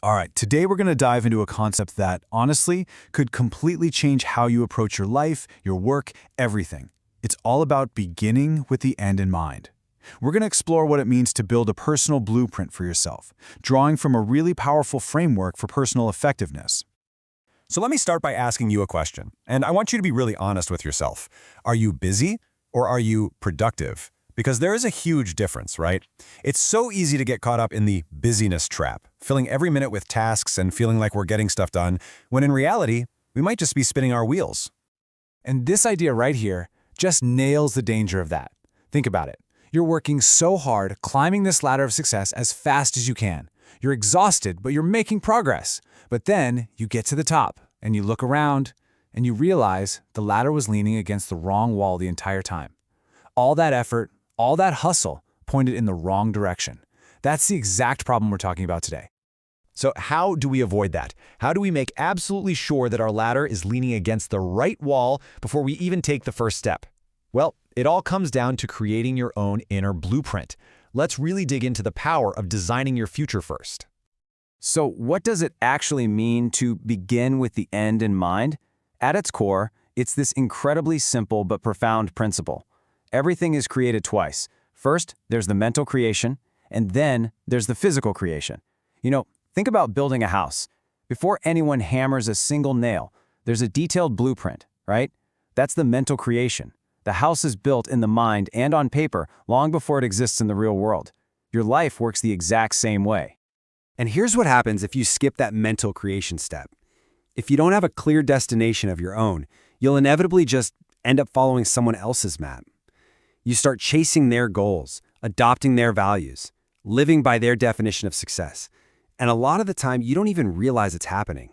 All right, today we're going to dive into a concept that, honestly, could completely change how you approach your life, your work, everything. It's all about beginning with the end in mind. We're going to explore what it means to build a personal blueprint for yourself, drawing from a really powerful framework for personal effectiveness. So let me start by asking you a question, and I want you to be really honest with yourself. Are you busy or are you productive? Because there is a huge difference, right? It's so easy to get caught up in the busyness trap, filling every minute with tasks and feeling like we're getting stuff done, when in reality, we might just be spinning our wheels. And this idea right here just nails the danger of that. Think about it. You're working so hard, climbing this ladder of success as fast as you can. You're exhausted, but you're making progress. But then you get to the top, and you look around, and you realize the ladder was leaning against the wrong wall the entire time. All that effort, all that hustle pointed in the wrong direction. That's the exact problem we're talking about today. So how do we avoid that? How do we make absolutely sure that our ladder is leaning against the right wall before we even take the first step? Well, it all comes down to creating your own inner blueprint. Let's really dig into the power of designing your future first. So what does it actually mean to begin with the end in mind? At its core, it's this incredibly simple but profound principle. Everything is created twice. First, there's the mental creation, and then there's the physical creation. Think about building a house. Before anyone hammers a single nail, there's a detailed blueprint, right? That's the mental creation. The house is built in the mind and on paper long before it exists in the real world. Your life works the exact same way. And here's what happens if you skip that mental creation step. If you don't have a clear destination of your own, you'll inevitably just end up following someone else's map. You start chasing their goals, adopting their values, living by their definition of success. And a lot of the time, you don't even realize it's happening.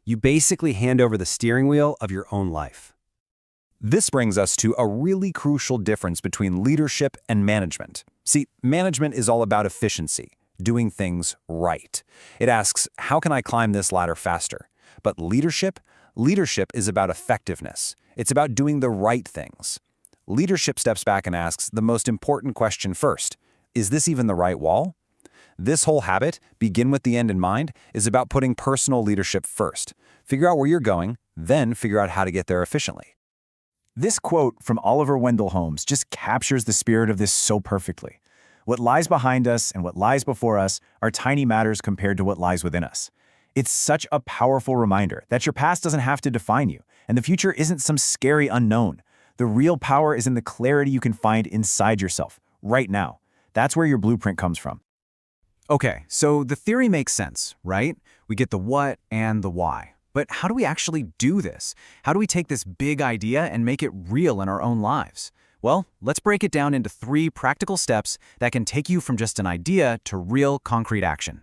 You basically hand over the steering wheel of your own life. This brings us to a really crucial difference between leadership and management. See, management is all about efficiency, doing things right. It asks, how can I climb this ladder faster? But leadership is about effectiveness. It's about doing the right things. Leadership steps back and asks the most important question first. Is this even the right wall? This whole habit, begin with the end in mind, is about putting personal leadership first. Figure out where you're going, then figure out how to get there efficiently. This quote from Oliver Wendell Holmes just captures the spirit of this so perfectly. What lies behind us and what lies before us are tiny matters compared to what lies within us. It's such a powerful reminder that your past doesn't have to define you, and the future isn't some scary unknown. The real power is in the clarity you can find inside yourself, right now. That's where your blueprint comes from. Okay, so the theory makes sense, right? We get the what and the why. But how do we actually do this? How do we take this big idea and make it real in our own lives? Well, let's break it down into 3 practical steps that can take you from just an idea to real concrete action.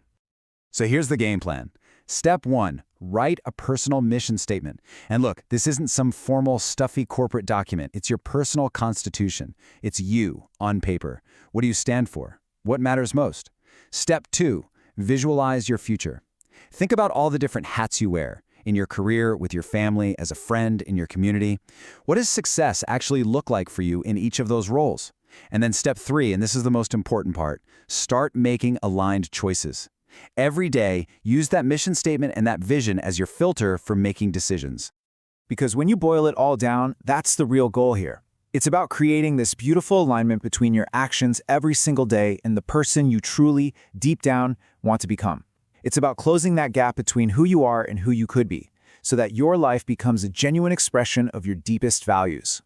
So here's the game plan. Step 1, write a personal mission statement. And look, this isn't some formal, stuffy corporate document. It's your personal constitution. It's you on paper. What do you stand for? What matters most? Step 2, visualize your future. Think about all the different hats you wear. In your career, with your family, as a friend, in your community. What does success actually look like for you in each of those roles? And then step 3, and this is the most important part, start making aligned choices. Every day, use that mission statement and that vision as your filter for making decisions. Because when you boil it all down, that's the real goal here. It's about creating this beautiful alignment between your actions every single day and the person you truly, deep down, want to become. It's about closing that gap between who you are and who you could be, so that your life becomes a genuine expression of your deepest values.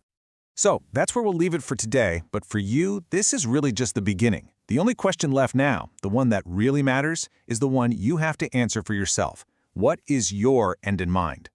So, that's where we'll leave it for today, but for you, this is really just the beginning. The only question left now, the one that really matters, is the one you have to answer for yourself. What is your end in mind?